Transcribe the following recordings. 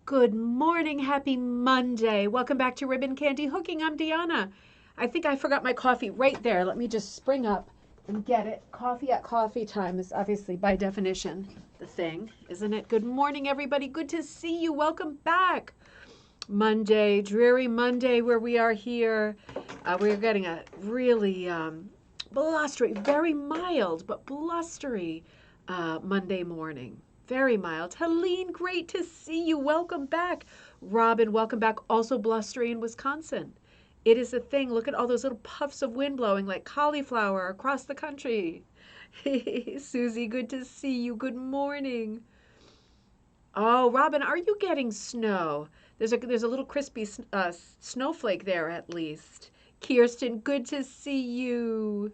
Good morning. Happy Monday. Welcome back to Ribbon Candy Hooking. I'm Deanna. I think I forgot my coffee right there. Let me just spring up and get it. Coffee at coffee time is obviously by definition the thing, isn't it? Good morning, everybody. Good to see you. Welcome back. Monday, dreary Monday where we are here. We're getting a really blustery, very mild, but blustery Monday morning. Very mild. Helene, great to see you. Welcome back. Robin, welcome back. Also blustery in Wisconsin. It is a thing. Look at all those little puffs of wind blowing like cauliflower across the country. Susie, good to see you. Good morning. Oh, Robin, are you getting snow? There's a little crispy snowflake there at least. Kirsten, good to see you.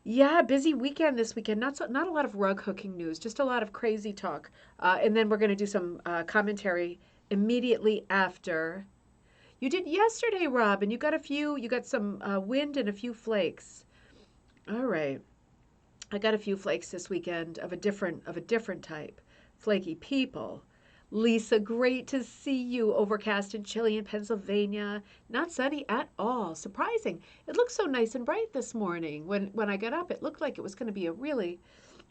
Yeah, busy weekend this weekend. Not a lot of rug hooking news, just a lot of crazy talk. And then we're going to do some commentary immediately after. You did yesterday, Robin. You got some wind and a few flakes. All right. I got a few flakes this weekend of a different type. Flaky people. Lisa, great to see you. Overcast and chilly in Pennsylvania. Not sunny at all. Surprising. It looked so nice and bright this morning. When I got up, it looked like it was going to be a really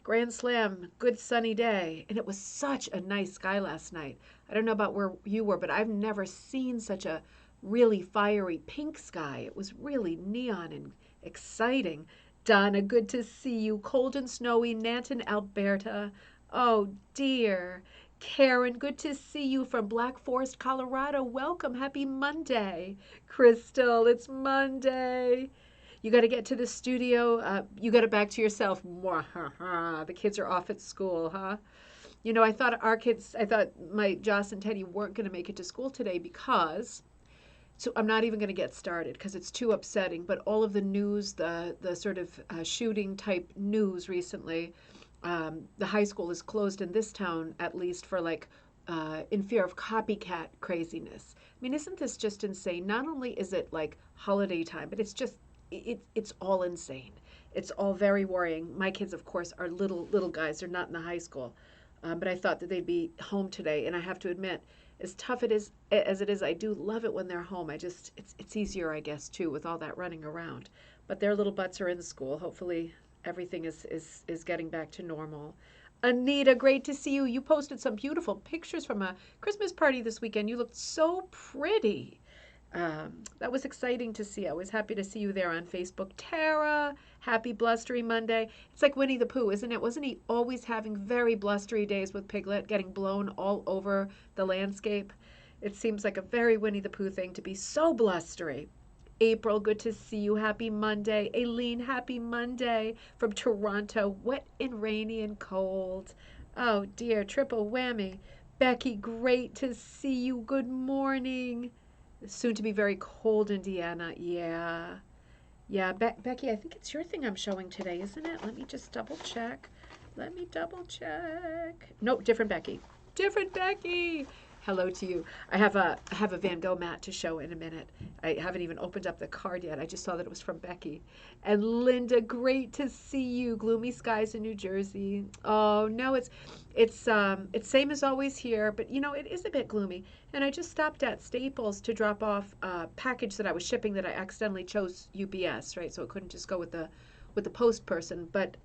grand slam, good sunny day. And it was such a nice sky last night. I don't know about where you were, but I've never seen such a really fiery pink sky. It was really neon and exciting. Donna, good to see you. Cold and snowy, Nanton, Alberta. Oh dear. Karen, good to see you from Black Forest, Colorado. Welcome. Happy Monday. Crystal, it's Monday. You got to get to the studio. You got it back to yourself. Mwahaha. The kids are off at school, huh? I thought my Joss and Teddy weren't going to make it to school today because so I'm not even going to get started because it's too upsetting. But all of the news, the sort of shooting type news recently, the high school is closed in this town at least for like in fear of copycat craziness. I mean, isn't this just insane? Not only is it like holiday time, but it's all insane. It's all very worrying. My kids, of course, are little guys. They're not in the high school, but I thought that they'd be home today, and I have to admit as tough it is as it is, I do love it when they're home. It's easier, I guess, too, with all that running around. But their little butts are in school. Hopefully, everything is getting back to normal. Anita, great to see you. You posted some beautiful pictures from a Christmas party this weekend. You looked so pretty. That was exciting to see. I was happy to see you there on Facebook. Tara, happy blustery Monday. It's like Winnie the Pooh, isn't it? Wasn't he always having very blustery days with Piglet, getting blown all over the landscape? It seems like a very Winnie the Pooh thing to be so blustery. April, good to see you. Happy Monday. Aileen, happy Monday from Toronto. Wet and rainy and cold. Oh dear, triple whammy. Becky, great to see you. Good morning. Soon to be very cold, Indiana. Yeah. Yeah, Becky, I think it's your thing I'm showing today, isn't it? Let me just double check. Let me double check. Nope, different Becky. Different Becky. Hello to you. I have a Van Gogh mat to show in a minute. I haven't even opened up the card yet. I just saw that it was from Becky. And Linda, great to see you. Gloomy skies in New Jersey. Oh no, it's same as always here, but you know it is a bit gloomy. And I just stopped at Staples to drop off a package that I was shipping that I accidentally chose UPS, right? So it couldn't just go with the post person. But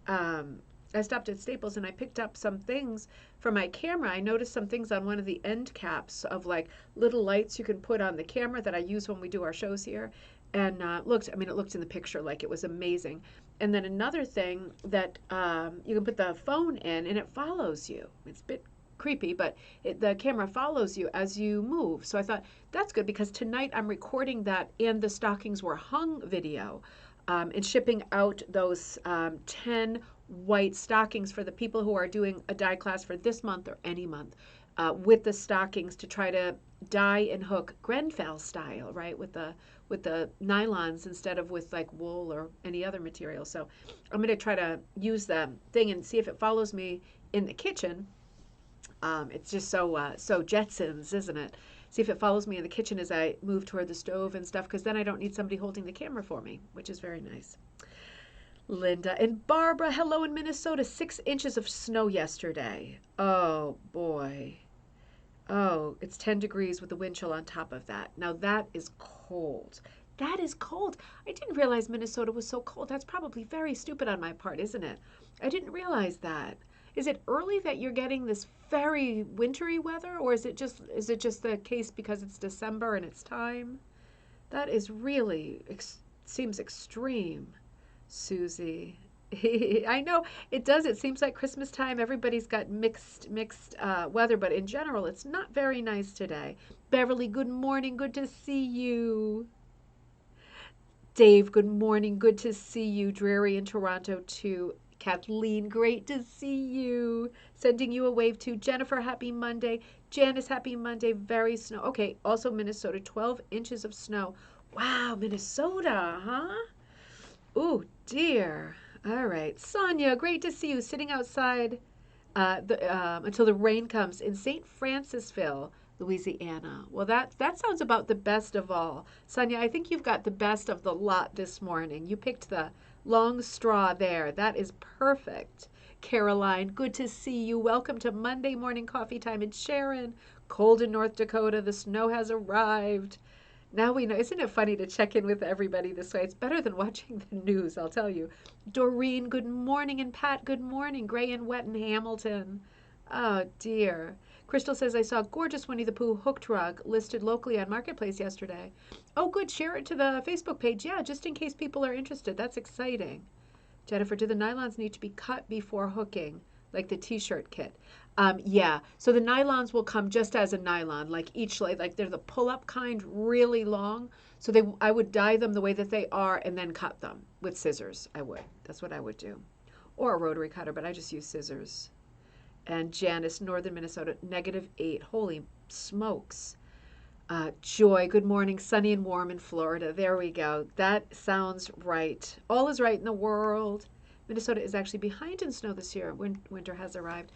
I stopped at Staples and I picked up some things for my camera. I noticed some things on one of the end caps of like little lights you can put on the camera that I use when we do our shows here. And it looked in the picture like it was amazing. And then another thing that you can put the phone in and it follows you. It's a bit creepy, but the camera follows you as you move. So I thought that's good because tonight I'm recording that and the stockings were hung video and shipping out those 10 white stockings for the people who are doing a dye class for this month or any month with the stockings to try to dye and hook Grenfell style, right? With the nylons instead of with like wool or any other material. So I'm going to try to use the thing and see if it follows me in the kitchen. It's just so Jetsons, isn't it? See if it follows me in the kitchen as I move toward the stove and stuff, because then I don't need somebody holding the camera for me, which is very nice. Linda and Barbara, hello in Minnesota. 6 inches of snow yesterday. Oh boy. Oh, it's 10 degrees with the wind chill on top of that. Now that is cold. That is cold. I didn't realize Minnesota was so cold. That's probably very stupid on my part, isn't it? I didn't realize that. Is it early that you're getting this very wintry weather, or is it just the case because it's December and it's time? That is really seems extreme, Susie. I know it does. It seems like Christmas time. Everybody's got mixed weather, but in general, it's not very nice today. Beverly, good morning. Good to see you. Dave, good morning. Good to see you. Dreary in Toronto too. Kathleen, great to see you. Sending you a wave too. Jennifer, happy Monday. Janice, happy Monday. Very snow. Okay, also Minnesota, 12 inches of snow. Wow, Minnesota, huh? Oh dear. All right. Sonia, great to see you sitting outside until the rain comes in St. Francisville, Louisiana. Well, that sounds about the best of all. Sonia, I think you've got the best of the lot this morning. You picked the long straw there. That is perfect. Caroline, good to see you. Welcome to Monday morning coffee time in Sharon. Cold in North Dakota. The snow has arrived. Now we know. Isn't it funny to check in with everybody this way? It's better than watching the news, I'll tell you. Doreen, good morning. And Pat, good morning. Gray and wet in Hamilton. Oh, dear. Crystal says, I saw a gorgeous Winnie the Pooh hooked rug listed locally on Marketplace yesterday. Oh, good. Share it to the Facebook page. Yeah, just in case people are interested. That's exciting. Jennifer, do the nylons need to be cut before hooking, like the t-shirt kit? Yeah, so the nylons will come just as a nylon, like each like they're the pull-up kind, really long. So I would dye them the way that they are and then cut them with scissors. I would. That's what I would do, or a rotary cutter, but I just use scissors. And Janice, Northern Minnesota, -8. Holy smokes. Joy, good morning. Sunny and warm in Florida. There we go. That sounds right. All is right in the world. Minnesota is actually behind in snow this year. Winter has arrived.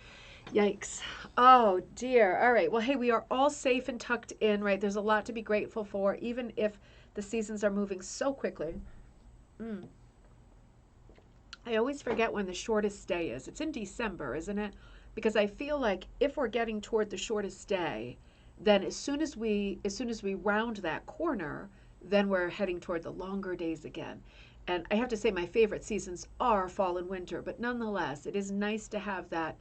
Yikes. Oh, dear. All right. Well, hey, we are all safe and tucked in, right? There's a lot to be grateful for, even if the seasons are moving so quickly. I always forget when the shortest day is. It's in December, isn't it? Because I feel like if we're getting toward the shortest day, then as soon as we round that corner, then we're heading toward the longer days again. And I have to say my favorite seasons are fall and winter, but nonetheless, it is nice to have that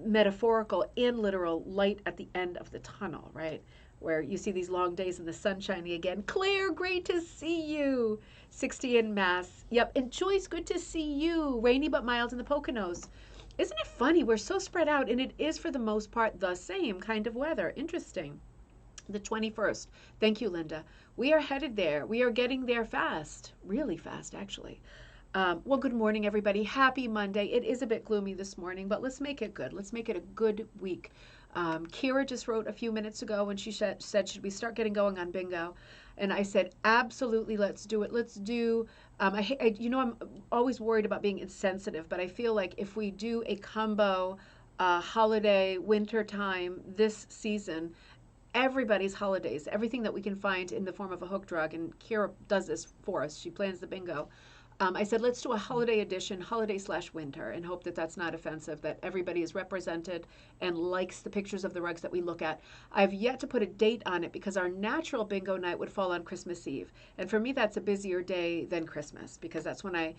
metaphorical and literal light at the end of the tunnel, right? Where you see these long days and the sun shining again. Claire, great to see you. 60 in Mass. Yep. And Joyce, good to see you. Rainy but mild in the Poconos. Isn't it funny? We're so spread out, and it is for the most part the same kind of weather. Interesting. The 21st. Thank you, Linda. We are headed there. We are getting there fast. Really fast, actually. Well, good morning, everybody. Happy Monday. It is a bit gloomy this morning, but let's make it good. Let's make it a good week. Kira just wrote a few minutes ago when she said, should we start getting going on bingo? And I said, absolutely, let's do it. Let's do, I'm always worried about being insensitive, but I feel like if we do a combo holiday, winter time this season, everybody's holidays, everything that we can find in the form of a hook drug, and Kira does this for us. She plans the bingo. I said, let's do a holiday edition, holiday/winter, and hope that that's not offensive, that everybody is represented and likes the pictures of the rugs that we look at. I've yet to put a date on it because our natural bingo night would fall on Christmas Eve. And for me, that's a busier day than Christmas because that's when I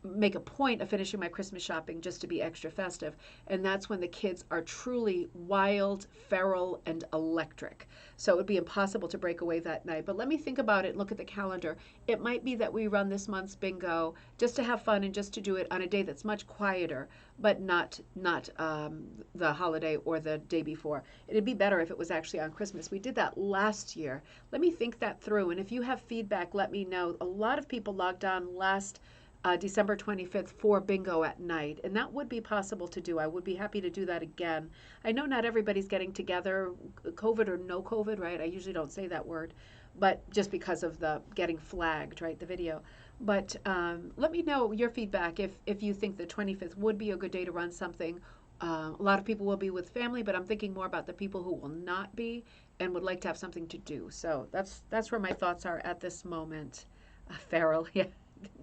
make a point of finishing my Christmas shopping just to be extra festive. And that's when the kids are truly wild, feral, and electric. So it would be impossible to break away that night. But let me think about it and look at the calendar. It might be that we run this month's bingo just to have fun and just to do it on a day that's much quieter, but not the holiday or the day before. It'd be better if it was actually on Christmas. We did that last year. Let me think that through. And if you have feedback, let me know. A lot of people logged on last December 25th for bingo at night, and that would be possible to do. I would be happy to do that again. I know not everybody's getting together, COVID or no COVID, right? I usually don't say that word, but just because of the getting flagged, right, the video. But let me know your feedback if you think the 25th would be a good day to run something. A lot of people will be with family, but I'm thinking more about the people who will not be and would like to have something to do. So that's where my thoughts are at this moment. Feral, yeah.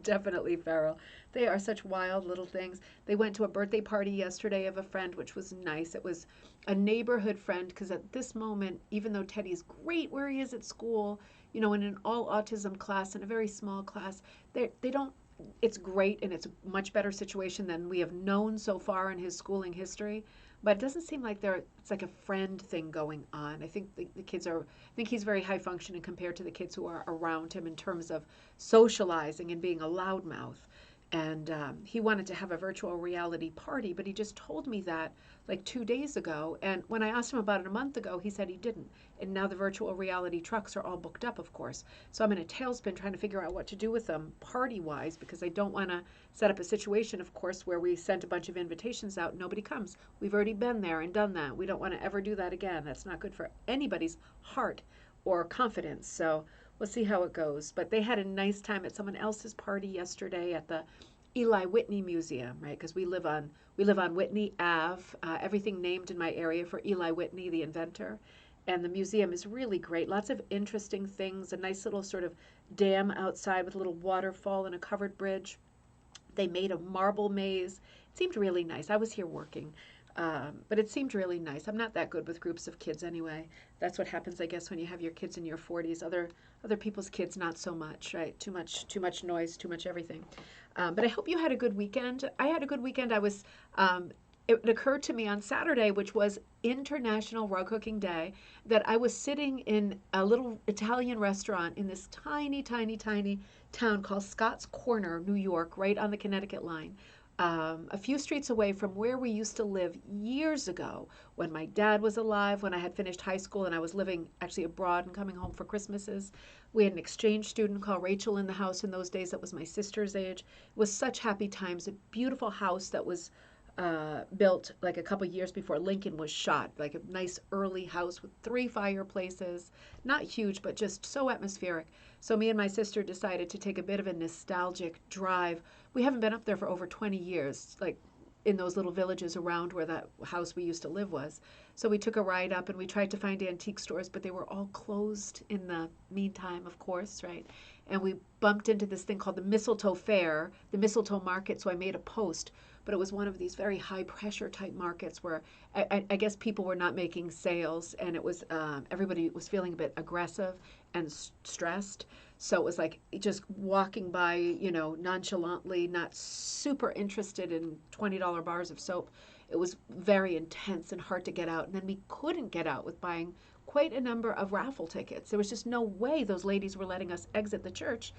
Definitely feral. They are such wild little things. They went to a birthday party yesterday of a friend, which was nice. It was a neighborhood friend because at this moment, even though Teddy's great where he is at school, in an all autism class, in a very small class, they don't. It's great and it's a much better situation than we have known so far in his schooling history. But it doesn't seem like it's like a friend thing going on. I think the kids are, I think he's very high functioning compared to the kids who are around him in terms of socializing and being a loudmouth. And he wanted to have a virtual reality party, but he just told me that like 2 days ago. And when I asked him about it a month ago, he said he didn't. And now the virtual reality trucks are all booked up, of course. So I'm in a tailspin trying to figure out what to do with them party wise, because I don't want to set up a situation, of course, where we sent a bunch of invitations out and nobody comes. We've already been there and done that. We don't want to ever do that again. That's not good for anybody's heart or confidence. So we'll see how it goes. But they had a nice time at someone else's party yesterday at the Eli Whitney Museum, right? Because we live on Whitney Ave. Everything named in my area for Eli Whitney, the inventor. And the museum is really great. Lots of interesting things. A nice little sort of dam outside with a little waterfall and a covered bridge. They made a marble maze. It seemed really nice. I was here working, but it seemed really nice. I'm not that good with groups of kids anyway. That's what happens, I guess, when you have your kids in your 40s. Other people's kids, not so much, right? Too much noise, too much everything. But I hope you had a good weekend. I had a good weekend. It occurred to me on Saturday, which was International Rug Cooking Day, that I was sitting in a little Italian restaurant in this tiny, tiny, tiny town called Scott's Corner, New York, right on the Connecticut line. A few streets away from where we used to live years ago when my dad was alive, when I had finished high school and I was living actually abroad and coming home for Christmases. We had an exchange student called Rachel in the house in those days that was my sister's age. It was such happy times. A beautiful house that was built like a couple years before Lincoln was shot, like a nice early house with 3 fireplaces, not huge, but just so atmospheric. So me and my sister decided to take a bit of a nostalgic drive. We haven't been up there for over 20 years, like in those little villages around where that house we used to live was. So we took a ride up and we tried to find antique stores, but they were all closed in the meantime, of course, right? And we bumped into this thing called the Mistletoe Fair, the Mistletoe Market, so I made a post. But it was one of these very high pressure type markets where I guess people were not making sales, and it was everybody was feeling a bit aggressive and stressed. So it was like just walking by, nonchalantly, not super interested in $20 bars of soap. It was very intense and hard to get out. And then we couldn't get out with buying quite a number of raffle tickets. There was just no way those ladies were letting us exit the church.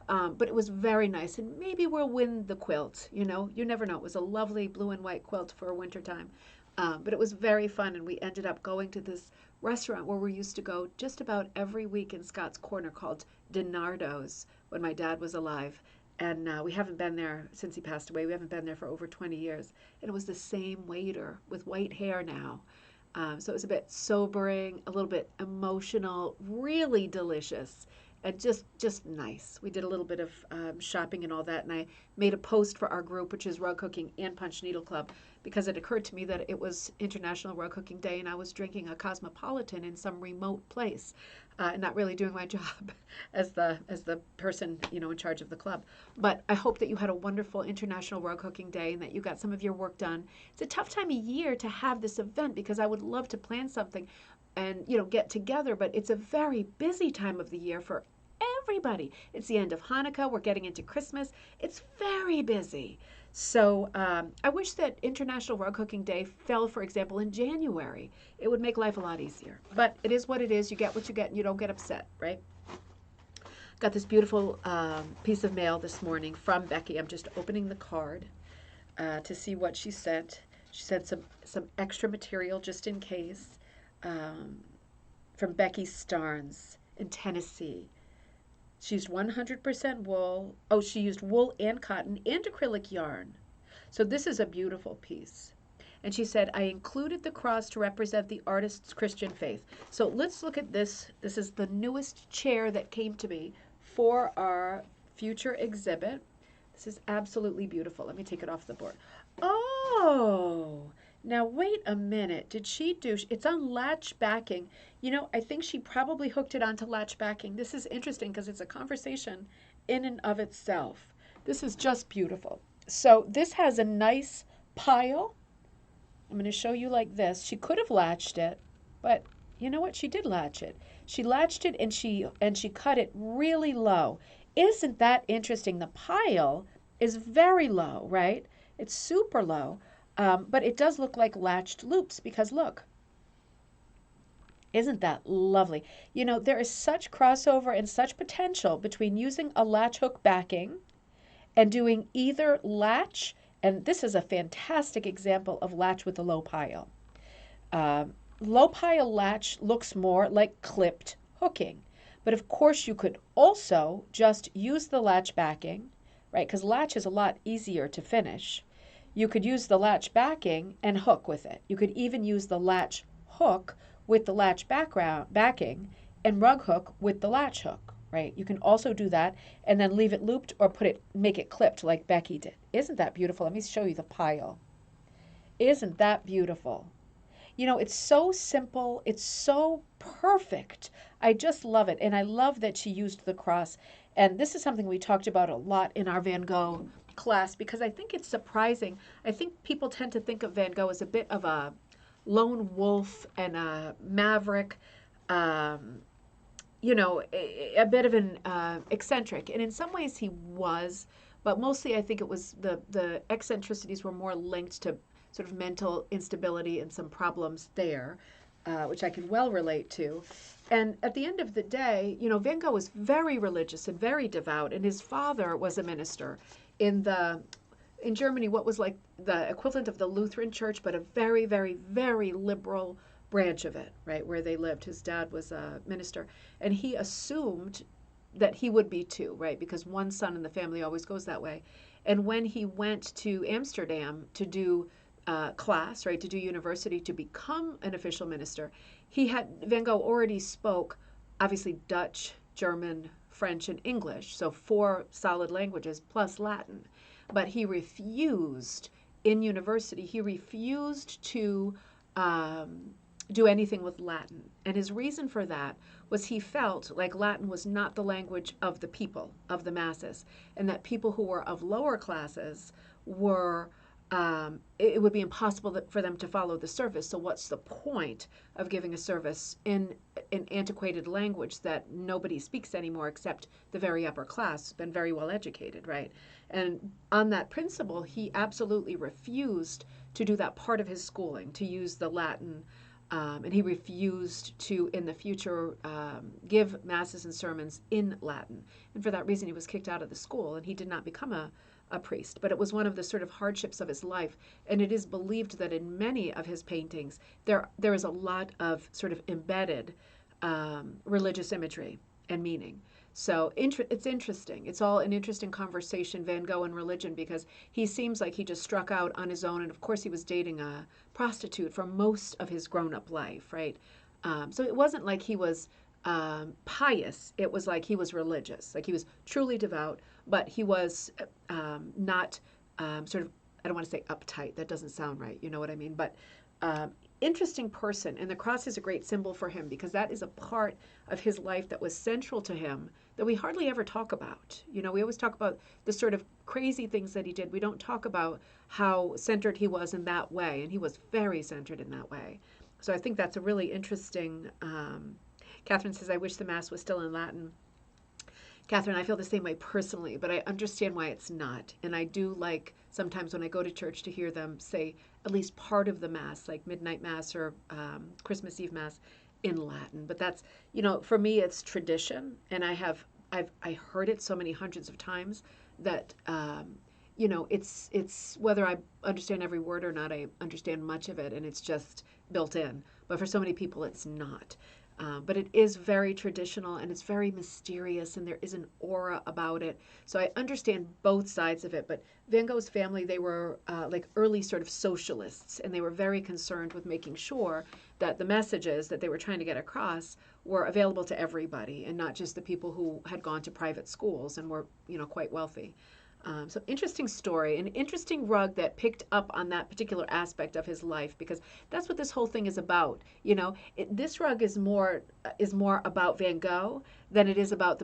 But it was very nice, and maybe we'll win the quilt. You never know. It was a lovely blue and white quilt for wintertime. But it was very fun, and we ended up going to this restaurant where we used to go just about every week in Scott's Corner called DiNardo's when my dad was alive. And we haven't been there since he passed away. We haven't been there for over 20 years. And it was the same waiter with white hair now. So it was a bit sobering, a little bit emotional, really delicious, and just nice. We did a little bit of shopping and all that, and I made a post for our group, which is Rug Cooking and Punch Needle Club, because it occurred to me that it was International Rug Cooking Day, and I was drinking a Cosmopolitan in some remote place, and not really doing my job as the person in charge of the club. But I hope that you had a wonderful International Rug Cooking Day and that you got some of your work done. It's a tough time of year to have this event because I would love to plan something and get together, but it's a very busy time of the year for everybody. It's the end of Hanukkah. We're getting into Christmas. It's very busy. So I wish that International Rug Cooking Day fell, for example, in January. It would make life a lot easier. But it is what it is. You get what you get, and you don't get upset, right? Got this beautiful piece of mail this morning from Becky. I'm just opening the card to see what she sent. She sent some extra material just in case. From Becky Starnes in Tennessee. She used 100% wool. Oh, she used wool and cotton and acrylic yarn. So this is a beautiful piece. And she said, I included the cross to represent the artist's Christian faith. So let's look at this. This is the newest chair that came to me for our future exhibit. This is absolutely beautiful. Let me take it off the board. Oh, now wait a minute. Did she do, it's on latch backing. I think she probably hooked it onto latch backing. This is interesting because it's a conversation in and of itself. This is just beautiful. So this has a nice pile. I'm going to show you like this. She could have latched it, but you know what? She did latch it. She latched it and she cut it really low. Isn't that interesting? The pile is very low, right? It's super low, but it does look like latched loops because look, isn't that lovely? You know, there is such crossover and such potential between using a latch hook backing and doing either latch, and this is a fantastic example of latch with a low pile. Low pile latch looks more like clipped hooking. But of course you could also just use the latch backing, right? Because latch is a lot easier to finish. You could use the latch backing and hook with it. You could even use the latch hook with the latch backing and rug hook with the latch hook, right? You can also do that and then leave it looped or make it clipped like Becky did. Isn't that beautiful? Let me show you the pile. Isn't that beautiful? You know, it's so simple. It's so perfect. I just love it. And I love that she used the cross. And this is something we talked about a lot in our Van Gogh class because I think it's surprising. I think people tend to think of Van Gogh as a bit of a lone wolf and a maverick, you know, a bit of an eccentric. And in some ways he was, but mostly I think it was the eccentricities were more linked to sort of mental instability and some problems there, which I can well relate to. And at the end of the day, you know, Van Gogh was very religious and very devout, and his father was a minister in Germany, what was like the equivalent of the Lutheran Church, but a very, very, very liberal branch of it, right, where they lived. His dad was a minister, and he assumed that he would be too, right, because one son in the family always goes that way. And when he went to Amsterdam to do class, right, to do university to become an official minister, Van Gogh already spoke, obviously, Dutch, German, French, and English, so 4 solid languages plus Latin. But he refused in university, he refused to do anything with Latin. And his reason for that was he felt like Latin was not the language of the people, of the masses, and that people who were of lower classes were it would be impossible for them to follow the service. So what's the point of giving a service in an antiquated language that nobody speaks anymore except the very upper class, been very well educated, right? And on that principle, he absolutely refused to do that part of his schooling, to use the Latin, and he refused to, in the future, give masses and sermons in Latin. And for that reason, he was kicked out of the school, and he did not become a priest, but it was one of the sort of hardships of his life. And it is believed that in many of his paintings, there is a lot of sort of embedded religious imagery and meaning. So it's interesting. It's all an interesting conversation, Van Gogh and religion, because he seems like he just struck out on his own. And of course, he was dating a prostitute for most of his grown-up life, right? So it wasn't like he was pious. It was like he was religious, like he was truly devout, but he was not sort of, I don't want to say uptight. That doesn't sound right. You know what I mean? But interesting person. And the cross is a great symbol for him because that is a part of his life that was central to him that we hardly ever talk about. You know, we always talk about the sort of crazy things that he did. We don't talk about how centered he was in that way. And he was very centered in that way. So I think that's a really interesting. Catherine says, I wish the Mass was still in Latin. Catherine, I feel the same way personally, but I understand why it's not. And I do like sometimes when I go to church to hear them say at least part of the Mass, like Midnight Mass or Christmas Eve Mass in Latin. But that's, you know, for me, it's tradition. And I've heard it so many hundreds of times that, you know, it's whether I understand every word or not, I understand much of it and it's just built in. But for so many people, it's not. But it is very traditional and it's very mysterious and there is an aura about it. So I understand both sides of it. But Van Gogh's family, they were like early sort of socialists and they were very concerned with making sure that the messages that they were trying to get across were available to everybody and not just the people who had gone to private schools and were, you know, quite wealthy. So interesting story, an interesting rug that picked up on that particular aspect of his life, because that's what this whole thing is about. This rug is more about Van Gogh than it is about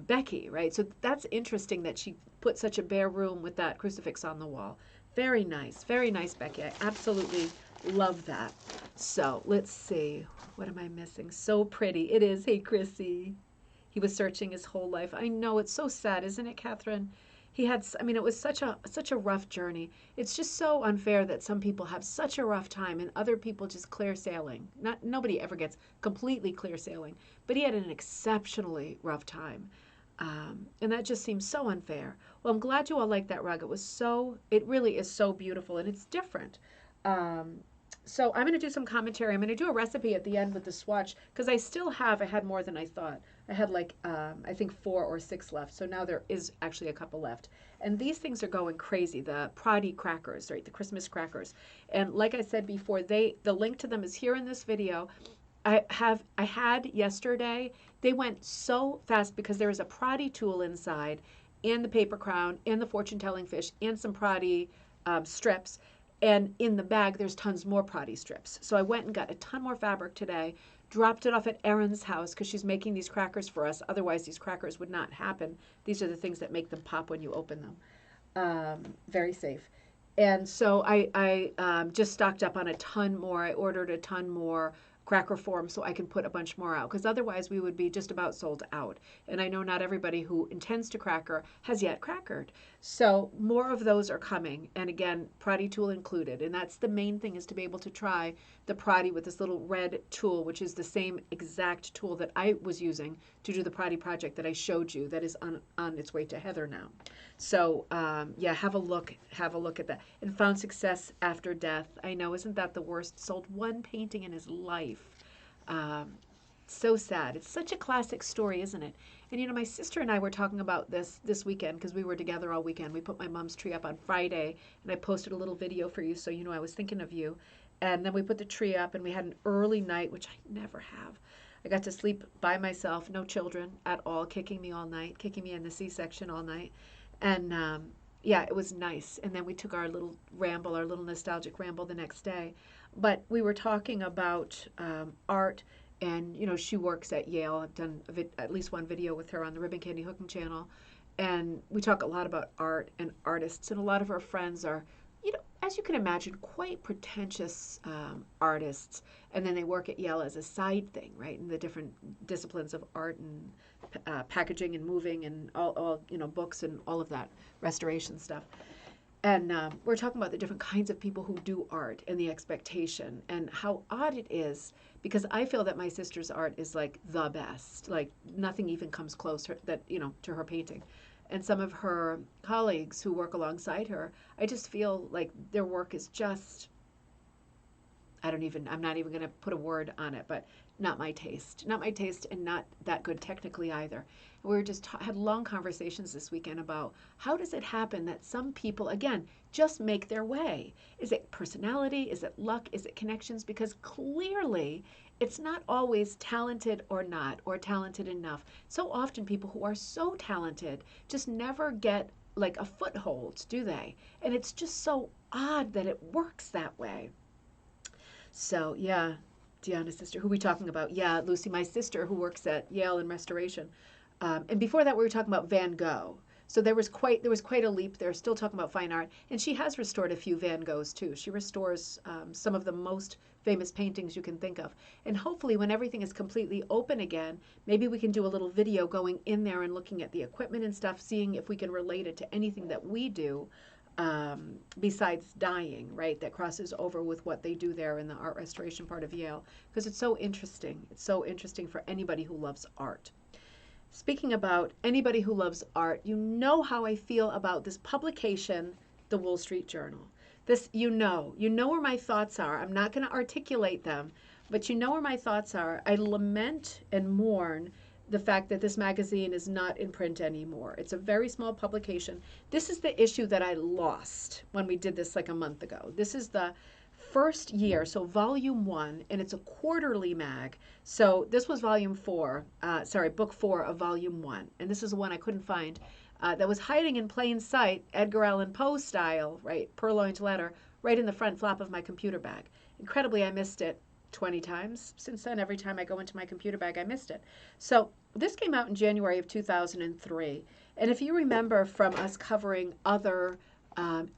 Becky, right? So that's interesting that she put such a bare room with that crucifix on the wall. Very nice, Becky. I absolutely love that. So let's see, what am I missing? So pretty it is. Hey, Chrissy. He was searching his whole life. I know, it's so sad, isn't it, Catherine? I mean, it was such a rough journey. It's just so unfair that some people have such a rough time and other people just clear sailing. Nobody ever gets completely clear sailing, but he had an exceptionally rough time. And that just seems so unfair. Well, I'm glad you all like that rug. It really is so beautiful and it's different. Um, so I'm going to do some commentary. I'm going to do a recipe at the end with the swatch because I had more than I thought. I had I think 4 or 6 left. So now there is actually a couple left. And these things are going crazy. The Proddy crackers, right? The Christmas crackers. And like I said before, the link to them is here in this video. I had yesterday, they went so fast because there is a Proddy tool inside and the paper crown and the fortune telling fish and some Proddy strips. And in the bag, there's tons more Proddy strips. So I went and got a ton more fabric today, dropped it off at Erin's house because she's making these crackers for us. Otherwise, these crackers would not happen. These are the things that make them pop when you open them. Very safe. And so I just stocked up on a ton more. I ordered a ton more cracker form so I can put a bunch more out because otherwise we would be just about sold out. And I know not everybody who intends to cracker has yet crackered. So more of those are coming. And again, Proddy tool included. And that's the main thing, is to be able to try the Proddy with this little red tool, which is the same exact tool that I was using to do the Proddy project that I showed you that is on its way to Heather now. So yeah, have a look at that. And found success after death. I know, isn't that the worst? Sold one painting in his life. So sad. It's such a classic story, isn't it? And my sister and I were talking about this weekend because we were together all weekend. We put my mom's tree up on Friday, and I posted a little video for you, so I was thinking of you. And then we put the tree up, and we had an early night, which I never have. I got to sleep by myself, no children at all, kicking me all night, kicking me in the C-section all night. And yeah, it was nice. And then we took our little ramble, our little nostalgic ramble the next day. But we were talking about art, and she works at Yale. I've done at least one video with her on the Ribbon Candy Hooking channel. And we talk a lot about art and artists, and a lot of our friends are, as you can imagine, quite pretentious artists. And then they work at Yale as a side thing, right? In the different disciplines of art and packaging and moving and all books and all of that restoration stuff. And we're talking about the different kinds of people who do art and the expectation and how odd it is, because I feel that my sister's art is like the best. Like nothing even comes close to her painting. And some of her colleagues who work alongside her, I just feel like their work is just, I'm not even going to put a word on it, but not my taste. Not my taste, and not that good technically either. We were just had long conversations this weekend about how does it happen that some people, again, just make their way? Is it personality? Is it luck? Is it connections? Because clearly it's not always talented or not, or talented enough. So often people who are so talented just never get like a foothold, do they? And it's just so odd that it works that way. So yeah, Deanna's sister, who are we talking about? Yeah, Lucy, my sister, who works at Yale in restoration. And before that, we were talking about Van Gogh. So there was quite a leap there. Still talking about fine art, and she has restored a few Van Goghs too. She restores some of the most famous paintings you can think of. And hopefully, when everything is completely open again, maybe we can do a little video going in there and looking at the equipment and stuff, seeing if we can relate it to anything that we do. Besides dyeing, right, that crosses over with what they do there in the art restoration part of Yale, because it's so interesting. It's so interesting for anybody who loves art. Speaking about anybody who loves art, you know how I feel about this publication, the Wall Street Journal. This, you know where my thoughts are. I'm not going to articulate them, but you know where my thoughts are. I lament and mourn the fact that this magazine is not in print anymore. It's a very small publication. This is the issue that I lost when we did this like a month ago. This is the first year, so volume 1, and it's a quarterly mag. So this was volume 4, book 4 of volume 1. And this is the one I couldn't find that was hiding in plain sight, Edgar Allan Poe style, right, purloined letter, right in the front flap of my computer bag. Incredibly, I missed it 20 times since then. Every time I go into my computer bag, I missed it. So this came out in January of 2003. And if you remember from us covering other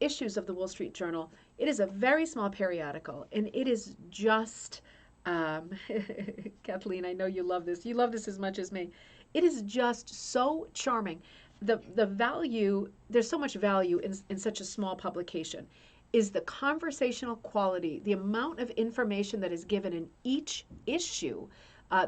issues of the Wall Street Journal, it is a very small periodical, and it is just, Kathleen, I know you love this. You love this as much as me. It is just so charming. The value, there's so much value in such a small publication, is the conversational quality, the amount of information that is given in each issue,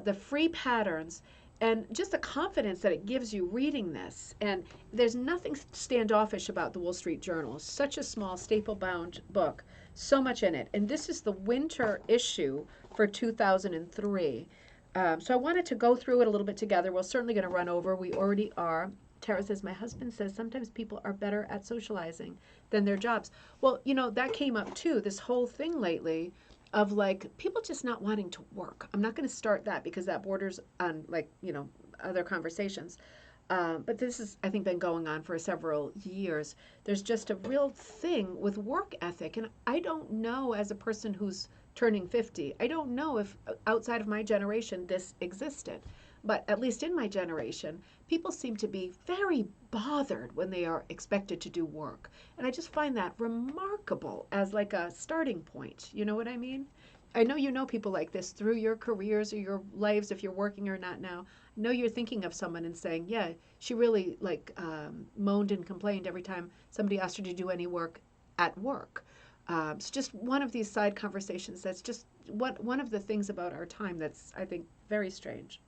the free patterns, and just the confidence that it gives you reading this. And there's nothing standoffish about the Wall Street Journal. Such a small staple-bound book, so much in it. And this is the winter issue for 2003. So I wanted to go through it a little bit together. We're certainly going to run over. We already are. Tara says, my husband says sometimes people are better at socializing than their jobs. Well, you know, that came up too, this whole thing lately of like people just not wanting to work. I'm not going to start that because that borders on like, you know, other conversations. But this has, I think, been going on for several years. There's just a real thing with work ethic. And I don't know, as a person who's turning 50, I don't know if outside of my generation this existed. But at least in my generation, people seem to be very bothered when they are expected to do work. And I just find that remarkable as like a starting point. You know what I mean? I know you know people like this through your careers or your lives, if you're working or not now. I know you're thinking of someone and saying, yeah, she really like moaned and complained every time somebody asked her to do any work at work. It's just one of these side conversations that's just one of the things about our time that's, I think, very strange.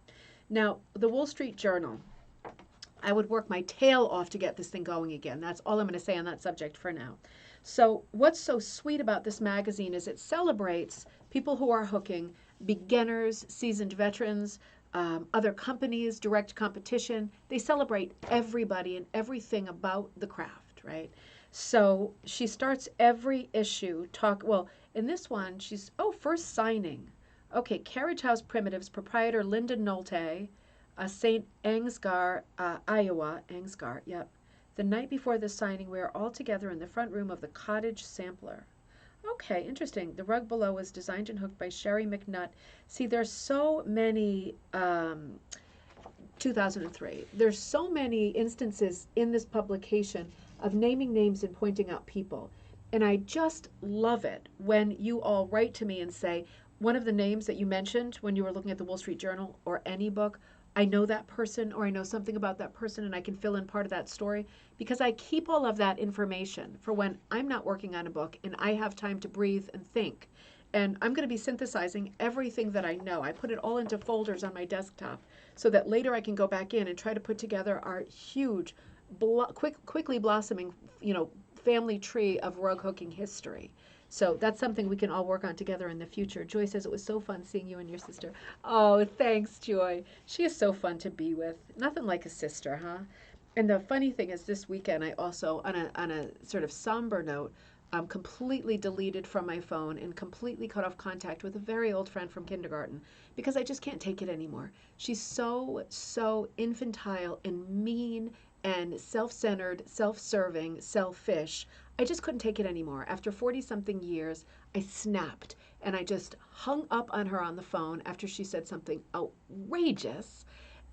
Now, the Wall Street Journal, I would work my tail off to get this thing going again. That's all I'm going to say on that subject for now. So what's so sweet about this magazine is it celebrates people who are hooking, beginners, seasoned veterans, other companies, direct competition. They celebrate everybody and everything about the craft, right? So she starts every issue well, in this one, first signing. Okay, Carriage House Primitives, proprietor Linda Nolte, St. Ansgar, Iowa. Ansgar, yep. The night before the signing, we are all together in the front room of the Cottage Sampler. Okay, interesting. The rug below was designed and hooked by Sherry McNutt. See, there's so many, 2003, there's so many instances in this publication of naming names and pointing out people. And I just love it when you all write to me and say, one of the names that you mentioned when you were looking at the Wall Street Journal or any book, I know that person or I know something about that person and I can fill in part of that story because I keep all of that information for when I'm not working on a book and I have time to breathe and think. And I'm going to be synthesizing everything that I know. I put it all into folders on my desktop so that later I can go back in and try to put together our huge, quickly blossoming, family tree of rug hooking history. So that's something we can all work on together in the future. Joy says it was so fun seeing you and your sister. Oh, thanks, Joy. She is so fun to be with. Nothing like a sister, huh? And the funny thing is this weekend I also, on a sort of somber note, completely deleted from my phone and completely cut off contact with a very old friend from kindergarten because I just can't take it anymore. She's so infantile and mean and self-centered, self-serving, selfish. I just couldn't take it anymore. After 40-something years, I snapped and I just hung up on her on the phone after she said something outrageous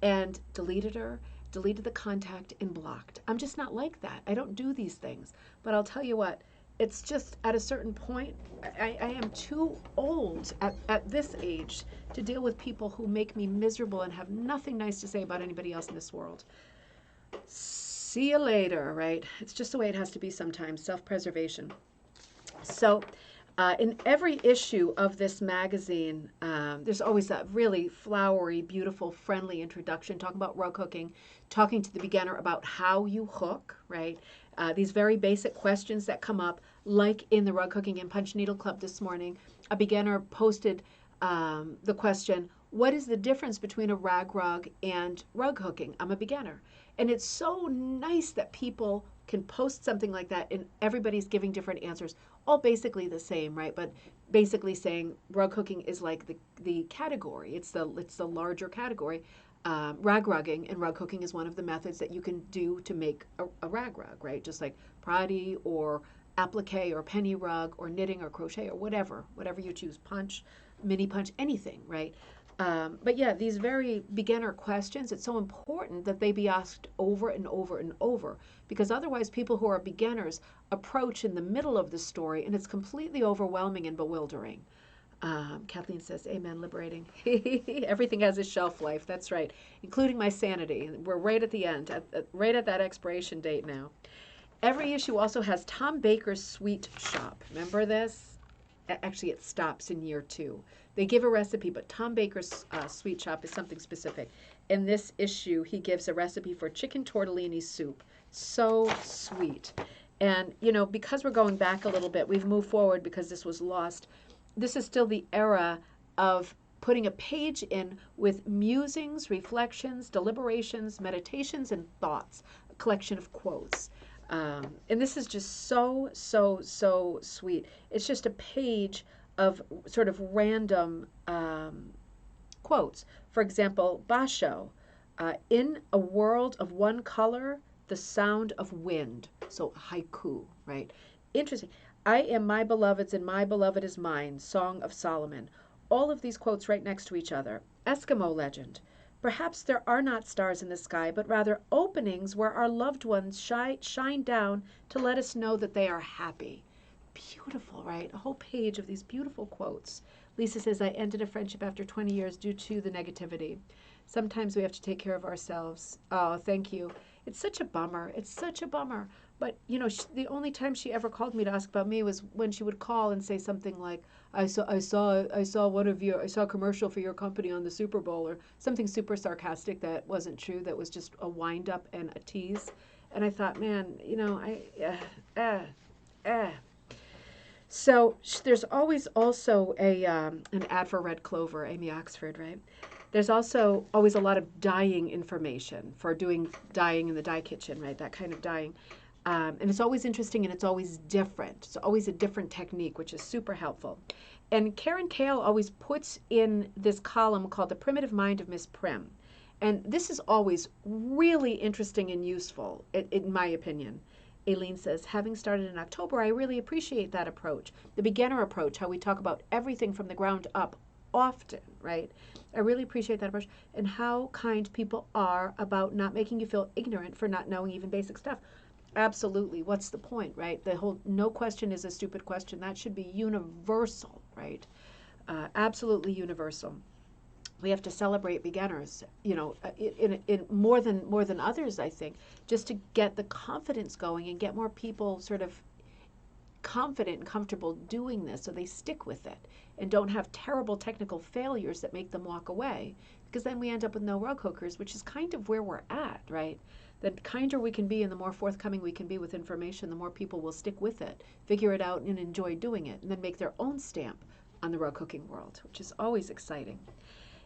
and deleted her, deleted the contact, and blocked. I'm just not like that. I don't do these things. But I'll tell you what, it's just at a certain point, I am too old at this age to deal with people who make me miserable and have nothing nice to say about anybody else in this world. See you later, right? It's just the way it has to be sometimes, self-preservation. So in every issue of this magazine, there's always that really flowery, beautiful, friendly introduction, talking about rug hooking, talking to the beginner about how you hook, right? These very basic questions that come up, like in the Rug Hooking and Punch Needle Club this morning, a beginner posted the question, what is the difference between a rag rug and rug hooking? I'm a beginner. And it's so nice that people can post something like that and everybody's giving different answers, all basically the same, right? But basically saying rug hooking is like the category. It's the larger category. rag rugging, and rug hooking is one of the methods that you can do to make a rag rug, right? Just like Proddy or applique or penny rug or knitting or crochet or whatever you choose, punch, mini punch, anything, right? But yeah, these very beginner questions, it's so important that they be asked over and over and over, because otherwise people who are beginners approach in the middle of the story and it's completely overwhelming and bewildering. Kathleen says, amen, liberating. Everything has a shelf life. That's right, including my sanity. We're right at the end, right at that expiration date now. Every issue also has Tom Baker's Sweet Shop. Remember this? Actually, it stops in year 2. They give a recipe, but Tom Baker's Sweet Shop is something specific. In this issue, he gives a recipe for chicken tortellini soup. So sweet. And, you know, because we're going back a little bit, we've moved forward because this was lost. This is still the era of putting a page in with musings, reflections, deliberations, meditations, and thoughts, a collection of quotes. And this is just so, so, so sweet. It's just a page of sort of random quotes. For example, Basho, in a world of one color, the sound of wind. So haiku, right? Interesting. I am my beloved's and my beloved is mine, Song of Solomon. All of these quotes right next to each other. Eskimo legend. Perhaps there are not stars in the sky, but rather openings where our loved ones shine down to let us know that they are happy. Beautiful, right? A whole page of these beautiful quotes. Lisa says, I ended a friendship after 20 years due to the negativity. Sometimes we have to take care of ourselves. Oh, thank you. It's such a bummer. It's such a bummer. But, you know, the only time she ever called me to ask about me was when she would call and say something like, I saw a commercial for your company on the Super Bowl, or something super sarcastic that wasn't true, that was just a wind up and a tease. And I thought, man, you know, So there's always also an ad for Red Clover, Amy Oxford, right? There's also always a lot of dyeing information for doing dyeing in the dye kitchen, right? That kind of dyeing. And it's always interesting and it's always different. It's always a different technique, which is super helpful. And Karen Kale always puts in this column called The Primitive Mind of Miss Prim. And this is always really interesting and useful, in my opinion. Aileen says, having started in October, I really appreciate that approach. The beginner approach, how we talk about everything from the ground up often, right? I really appreciate that approach, and how kind people are about not making you feel ignorant for not knowing even basic stuff. Absolutely. What's the point, right? The whole no question is a stupid question. That should be universal, right? Absolutely universal. We have to celebrate beginners, you know, in more than others, I think, just to get the confidence going and get more people sort of confident and comfortable doing this so they stick with it and don't have terrible technical failures that make them walk away, because then we end up with no rug hookers, which is kind of where we're at, right? The kinder we can be and the more forthcoming we can be with information, the more people will stick with it, figure it out and enjoy doing it, and then make their own stamp on the rug hooking world, which is always exciting.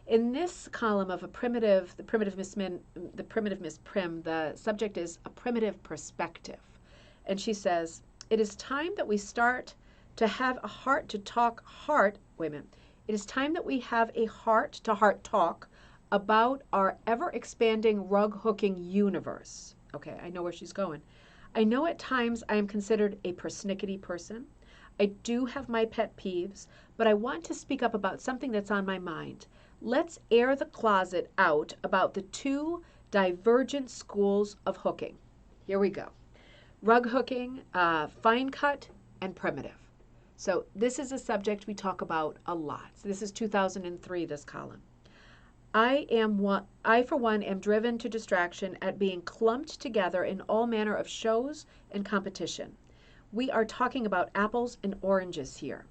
In this column of the primitive Miss Prim, the subject is a primitive perspective. And she says, it is time that we start to have a heart to talk It is time that we have a heart to heart talk about our ever expanding rug hooking universe. Okay, I know where she's going. I know at times I am considered a persnickety person. I do have my pet peeves, but I want to speak up about something that's on my mind. Let's air the closet out about the two divergent schools of hooking. Here we go. Rug hooking, fine cut, and primitive. So this is a subject we talk about a lot. So this is 2003, this column. I, for one, am driven to distraction at being clumped together in all manner of shows and competition. We are talking about apples and oranges here.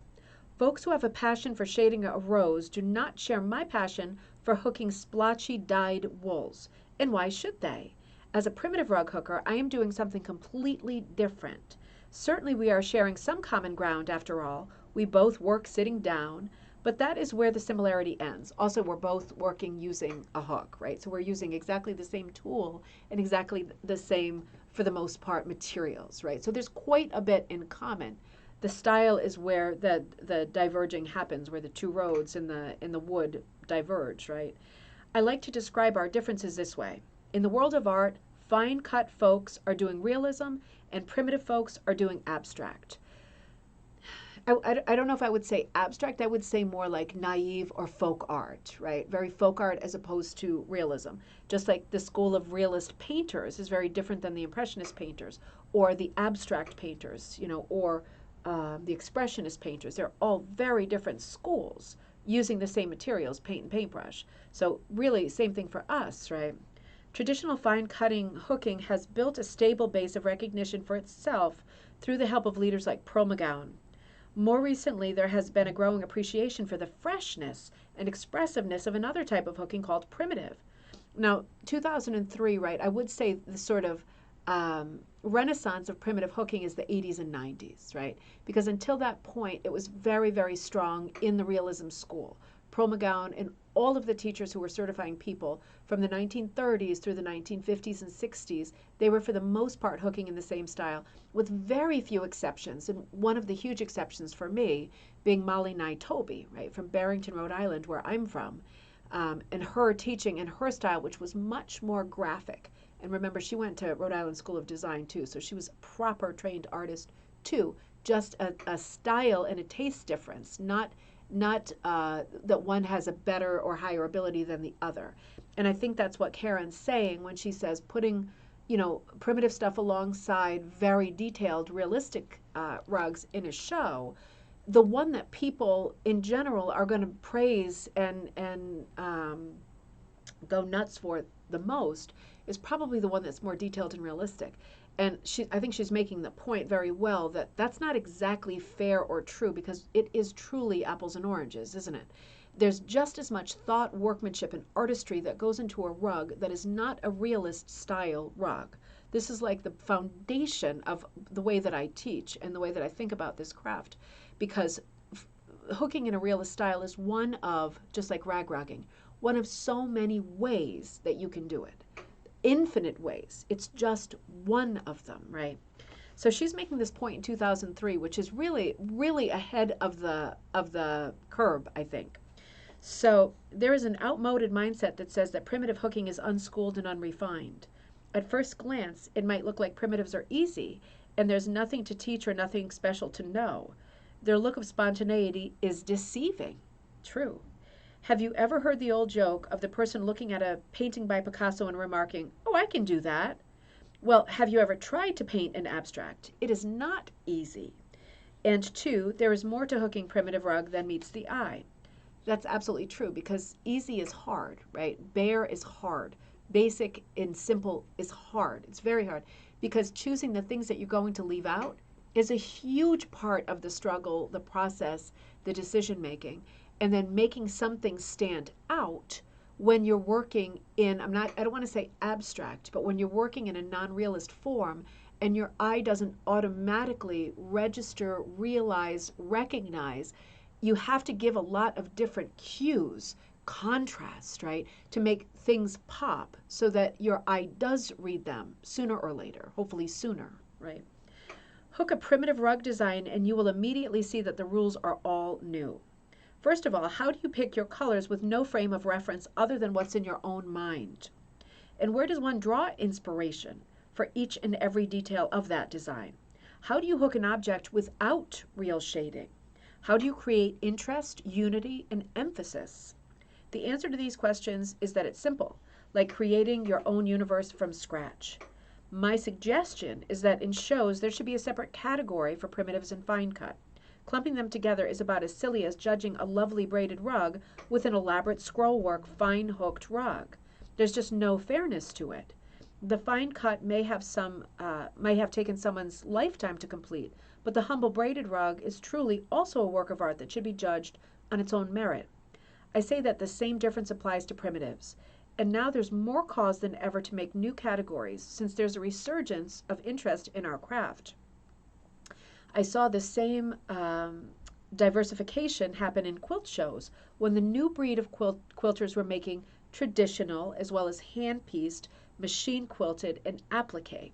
Folks who have a passion for shading a rose do not share my passion for hooking splotchy dyed wools. And why should they? As a primitive rug hooker, I am doing something completely different. Certainly we are sharing some common ground after all. We both work sitting down, but that is where the similarity ends. Also, we're both working using a hook, right? So we're using exactly the same tool and exactly the same, for the most part, materials, right? So there's quite a bit in common. The style is where the diverging happens, where the two roads in the wood diverge, right? I like to describe our differences this way. In the world of art, fine cut folks are doing realism and primitive folks are doing abstract. I don't know if I would say abstract. I would say more like naive or folk art, right? Very folk art as opposed to realism. Just like the school of realist painters is very different than the impressionist painters or the abstract painters, or the expressionist painters. They're all very different schools using the same materials, paint and paintbrush. So really, same thing for us, right? Traditional fine cutting hooking has built a stable base of recognition for itself through the help of leaders like Pearl McGowan. More recently, there has been a growing appreciation for the freshness and expressiveness of another type of hooking called primitive. Now, 2003, right, I would say the sort of renaissance of primitive hooking is the 80s and 90s, right? Because until that point, it was very, very strong in the realism school. Pearl McGowan and all of the teachers who were certifying people from the 1930s through the 1950s and 60s, they were for the most part hooking in the same style, with very few exceptions. And one of the huge exceptions for me being Molly Nye-Toby, right, from Barrington, Rhode Island, where I'm from, and her teaching and her style, which was much more graphic. And remember, she went to Rhode Island School of Design too, so she was a proper trained artist too. Just a style and a taste difference, not that one has a better or higher ability than the other. And I think that's what Karen's saying when she says putting, primitive stuff alongside very detailed, realistic rugs in a show. The one that people in general are going to praise and go nuts for the most is probably the one that's more detailed and realistic. And I think she's making the point very well that that's not exactly fair or true, because it is truly apples and oranges, isn't it? There's just as much thought, workmanship, and artistry that goes into a rug that is not a realist style rug. This is like the foundation of the way that I teach and the way that I think about this craft, because hooking in a realist style is one of, just like rag rugging, one of so many ways that you can do it. Infinite ways. It's just one of them, right? So she's making this point in 2003, which is really, really ahead of the curve, I think. So there is an outmoded mindset that says that primitive hooking is unschooled and unrefined. At first glance, it might look like primitives are easy, and there's nothing to teach or nothing special to know. Their look of spontaneity is deceiving. True. Have you ever heard the old joke of the person looking at a painting by Picasso and remarking, "Oh, I can do that"? Well, have you ever tried to paint an abstract? It is not easy. And two, there is more to hooking primitive rug than meets the eye. That's absolutely true, because easy is hard, right? Bare is hard. Basic and simple is hard. It's very hard, because choosing the things that you're going to leave out is a huge part of the struggle, the process, the decision making. And then making something stand out when you're working in, I don't want to say abstract, but when you're working in a non-realist form and your eye doesn't automatically register, realize, recognize, you have to give a lot of different cues, contrast, right, to make things pop so that your eye does read them sooner or later, hopefully sooner, right? Hook a primitive rug design and you will immediately see that the rules are all new. First of all, how do you pick your colors with no frame of reference other than what's in your own mind? And where does one draw inspiration for each and every detail of that design? How do you hook an object without real shading? How do you create interest, unity, and emphasis? The answer to these questions is that it's simple, like creating your own universe from scratch. My suggestion is that in shows there should be a separate category for primitives and fine cut. Clumping them together is about as silly as judging a lovely braided rug with an elaborate scrollwork fine hooked rug. There's just no fairness to it. The fine cut may have taken someone's lifetime to complete, but the humble braided rug is truly also a work of art that should be judged on its own merit. I say that the same difference applies to primitives. And now there's more cause than ever to make new categories, since there's a resurgence of interest in our craft. I saw the same diversification happen in quilt shows when the new breed of quilters were making traditional as well as hand-pieced, machine-quilted, and applique.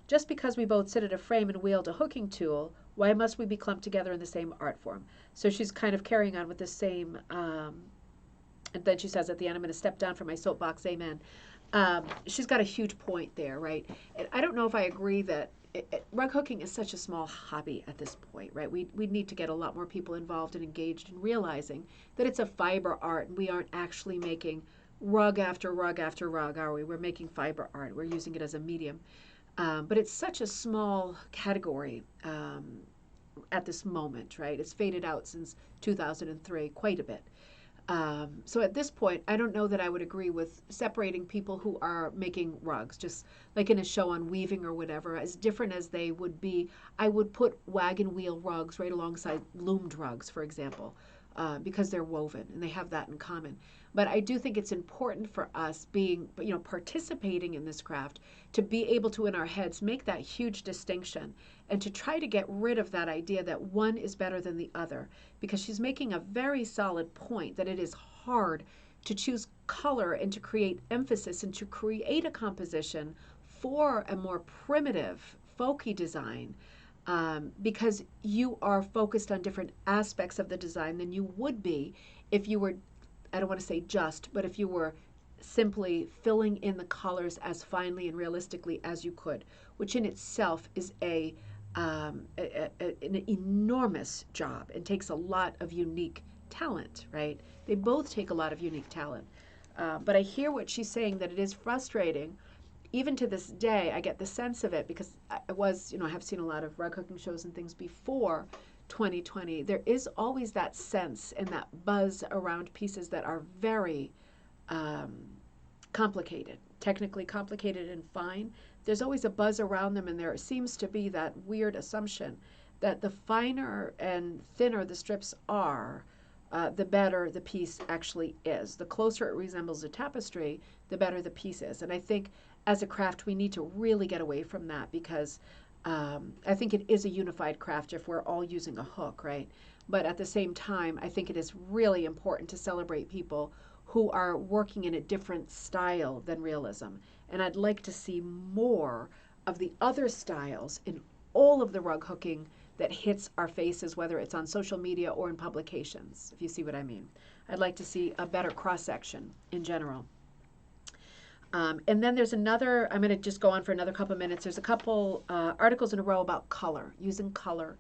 Just because we both sit at a frame and wield a hooking tool, why must we be clumped together in the same art form? So she's kind of carrying on with the same And then she says at the end, I'm going to step down from my soapbox, amen. She's got a huge point there, right? And I don't know if I agree that rug hooking is such a small hobby at this point, right? We need to get a lot more people involved and engaged in realizing that it's a fiber art and we aren't actually making rug after rug after rug, are we? We're making fiber art. We're using it as a medium. But it's such a small category at this moment, right? It's faded out since 2003 quite a bit. So at this point, I don't know that I would agree with separating people who are making rugs, just like in a show on weaving or whatever, as different as they would be. I would put wagon wheel rugs right alongside loomed rugs, for example, because they're woven and they have that in common. But I do think it's important for us being, participating in this craft to be able to, in our heads, make that huge distinction and to try to get rid of that idea that one is better than the other, because she's making a very solid point that it is hard to choose color and to create emphasis and to create a composition for a more primitive, folky design, because you are focused on different aspects of the design than you would be if you were, I don't want to say just, but if you were simply filling in the colors as finely and realistically as you could, which in itself is an enormous job and takes a lot of unique talent, right? They both take a lot of unique talent. But I hear what she's saying, that it is frustrating. Even to this day, I get the sense of it because I have seen a lot of rug hooking shows and things before 2020. There is always that sense and that buzz around pieces that are very complicated, technically complicated and fine. There's always a buzz around them, and there seems to be that weird assumption that the finer and thinner the strips are, the better the piece actually is. The closer it resembles a tapestry, the better the piece is. And I think as a craft, we need to really get away from that, because I think it is a unified craft if we're all using a hook, right? But at the same time, I think it is really important to celebrate people who are working in a different style than realism. And I'd like to see more of the other styles in all of the rug hooking that hits our faces, whether it's on social media or in publications, if you see what I mean. I'd like to see a better cross-section in general. And then there's another, I'm going to just go on for another couple of minutes. There's a couple articles in a row about color, using color.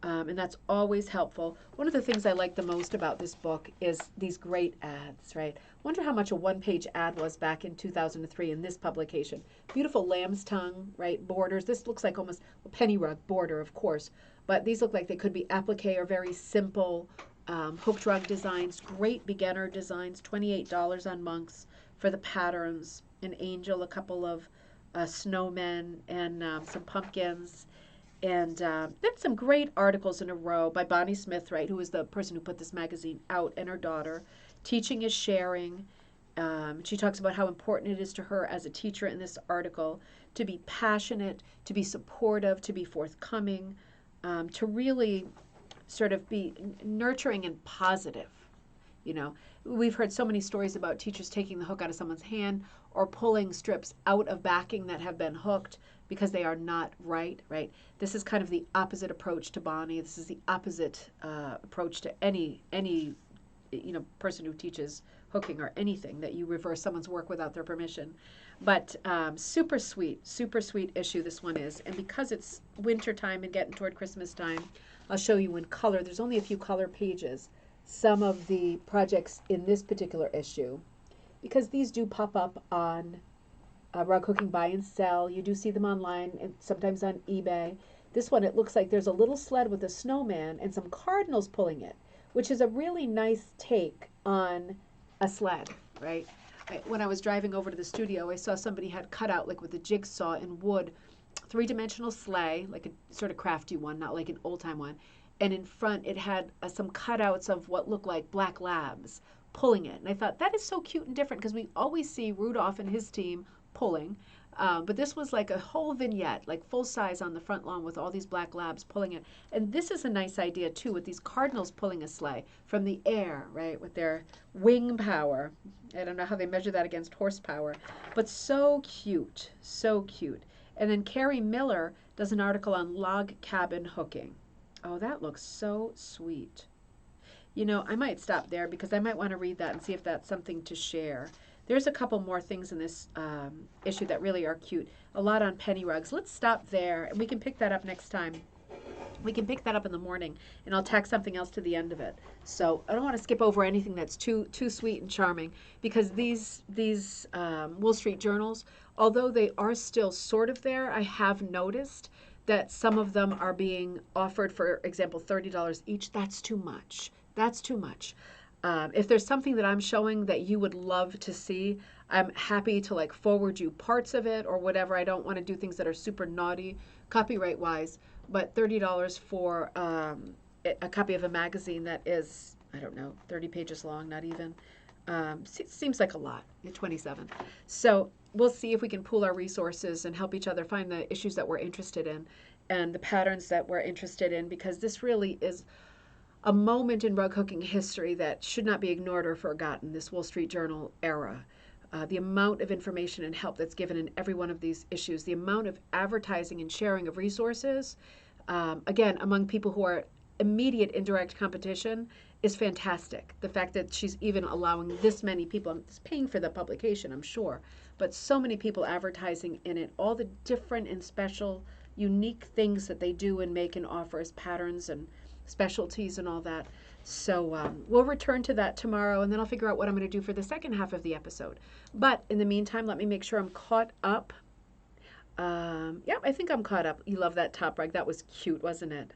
And that's always helpful. One of the things I like the most about this book is these great ads, right? Wonder how much a one-page ad was back in 2003 in this publication. Beautiful lamb's tongue, right? Borders. This looks like almost a penny rug border, of course. But these look like they could be applique or very simple hooked rug designs. Great beginner designs, $28 on Monks for the patterns. An angel, a couple of snowmen, and some pumpkins. And then some great articles in a row by Bonnie Smith, right, who is the person who put this magazine out, and her daughter. Teaching is sharing. She talks about how important it is to her as a teacher in this article to be passionate, to be supportive, to be forthcoming, to really sort of be nurturing and positive. We've heard so many stories about teachers taking the hook out of someone's hand or pulling strips out of backing that have been hooked because they are not right? This is kind of the opposite approach to Bonnie. This is the opposite approach to any person who teaches hooking or anything, that you reverse someone's work without their permission. But super sweet issue this one is. And because it's winter time and getting toward Christmas time, I'll show you in color. There's only a few color pages. Some of the projects in this particular issue, because these do pop up on Rug Hooking Buy and Sell. You do see them online and sometimes on eBay. This one, it looks like there's a little sled with a snowman and some cardinals pulling it, which is a really nice take on a sled, right? When I was driving over to the studio, I saw somebody had cut out, like with a jigsaw in wood, three-dimensional sleigh, like a sort of crafty one, not like an old-time one. And in front, it had some cutouts of what looked like black labs pulling it. And I thought, that is so cute and different, because we always see Rudolph and his team pulling. But this was like a whole vignette, like full size on the front lawn with all these black labs pulling it. And this is a nice idea, too, with these cardinals pulling a sleigh from the air, right, with their wing power. I don't know how they measure that against horsepower. But so cute, so cute. And then Carrie Miller does an article on log cabin hooking. Oh, that looks so sweet. You know, I might stop there because I might want to read that and see if that's something to share. There's a couple more things in this issue that really are cute. A lot on penny rugs. Let's stop there, and we can pick that up next time. We can pick that up in the morning, and I'll tack something else to the end of it. So I don't want to skip over anything that's too sweet and charming, because these Wall Street journals, although they are still sort of there, I have noticed that some of them are being offered, for example, $30 each. That's too much. That's too much. If there's something that I'm showing that you would love to see, I'm happy to like forward you parts of it or whatever. I don't want to do things that are super naughty copyright wise, but $30 for a copy of a magazine that is, I don't know, 30 pages long, not even. Seems like a lot, 27. So we'll see if we can pool our resources and help each other find the issues that we're interested in and the patterns that we're interested in, because this really is a moment in rug hooking history that should not be ignored or forgotten, this Wall Street Journal era. The amount of information and help that's given in every one of these issues, the amount of advertising and sharing of resources, again, among people who are immediate indirect competition, is fantastic. The fact that she's even allowing this many people, I'm paying for the publication, I'm sure, but so many people advertising in it, all the different and special, unique things that they do and make and offer as patterns and specialties and all that. So we'll return to that tomorrow, and then I'll figure out what I'm going to do for the second half of the episode. But in the meantime, let me make sure I'm caught up. Yeah, I think I'm caught up. You love that top rug. That was cute, wasn't it?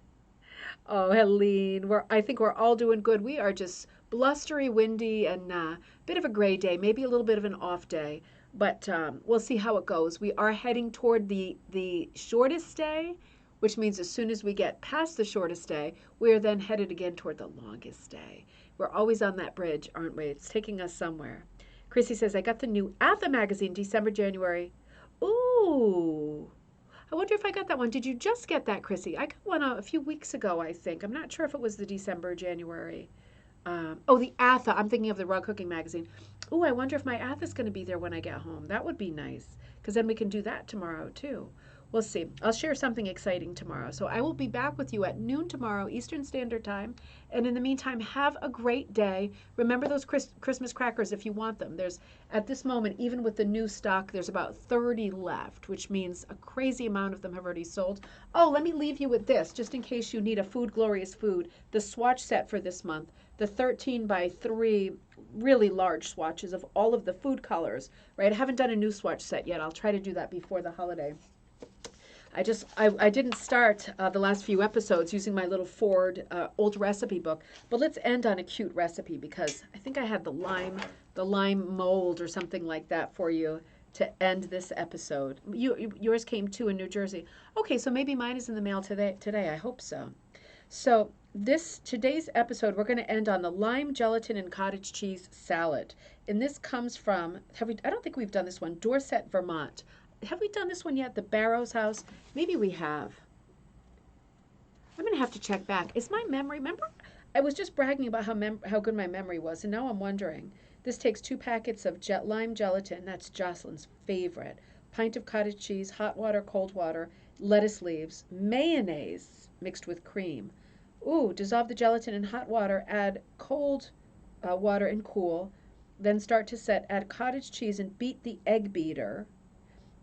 Oh, Helene, I think we're all doing good. We are just blustery, windy, and a bit of a gray day, maybe a little bit of an off day. But we'll see how it goes. We are heading toward the shortest day, which means as soon as we get past the shortest day, we're then headed again toward the longest day. We're always on that bridge, aren't we? It's taking us somewhere. Chrissy says, I got the new Atha magazine, December, January. Ooh. I wonder if I got that one. Did you just get that, Chrissy? I got one a few weeks ago, I think. I'm not sure if it was the December, January. Oh, the Atha. I'm thinking of the rug hooking magazine. Oh, I wonder if my Atha's going to be there when I get home. That would be nice, because then we can do that tomorrow, too. We'll see. I'll share something exciting tomorrow. So I will be back with you at noon tomorrow, Eastern Standard Time. And in the meantime, have a great day. Remember those Christmas crackers if you want them. There's, at this moment, even with the new stock, there's about 30 left, which means a crazy amount of them have already sold. Oh, let me leave you with this, just in case you need a Food Glorious Food, the swatch set for this month, the 13 by 3 really large swatches of all of the food colors, right? I haven't done a new swatch set yet. I'll try to do that before the holiday. I didn't start the last few episodes using my little Ford old recipe book, but let's end on a cute recipe, because I think I had the lime mold or something like that for you to end this episode. Yours came too in New Jersey. Okay, so maybe mine is in the mail today. I hope so. So today's episode, we're going to end on the lime gelatin and cottage cheese salad, and this comes from, I don't think we've done this one, Dorset, Vermont. Have we done this one yet? The Barrows House? Maybe we have. I'm going to have to check back. Is my memory, remember? I was just bragging about how good my memory was, and now I'm wondering. This takes 2 packets of lime gelatin, that's Jocelyn's favorite, pint of cottage cheese, hot water, cold water, lettuce leaves, mayonnaise mixed with cream. Ooh, dissolve the gelatin in hot water, add cold water and cool, then start to set, add cottage cheese and beat the egg beater.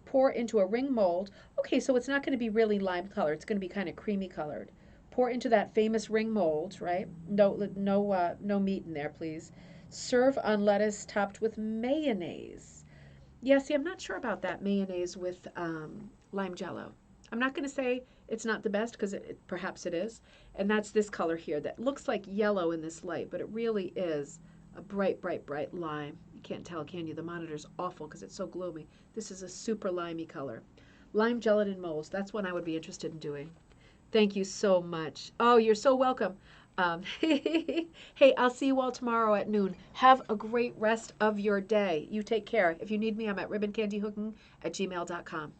Pour into a ring mold. Okay, so it's not going to be really lime color. It's going to be kind of creamy colored. Pour into that famous ring mold, right? No meat in there, please. Serve on lettuce topped with mayonnaise. Yeah, see, I'm not sure about that mayonnaise with lime jello. I'm not going to say it's not the best, because perhaps it is. And that's this color here that looks like yellow in this light, but it really is a bright, bright, bright lime. You can't tell, can you? The monitor's awful because it's so gloomy. This is a super limey color. Lime gelatin molds, that's one I would be interested in doing. Thank you so much. Oh, you're so welcome. Hey, I'll see you all tomorrow at noon. Have a great rest of your day. You take care. If you need me, I'm at ribboncandyhooking@gmail.com.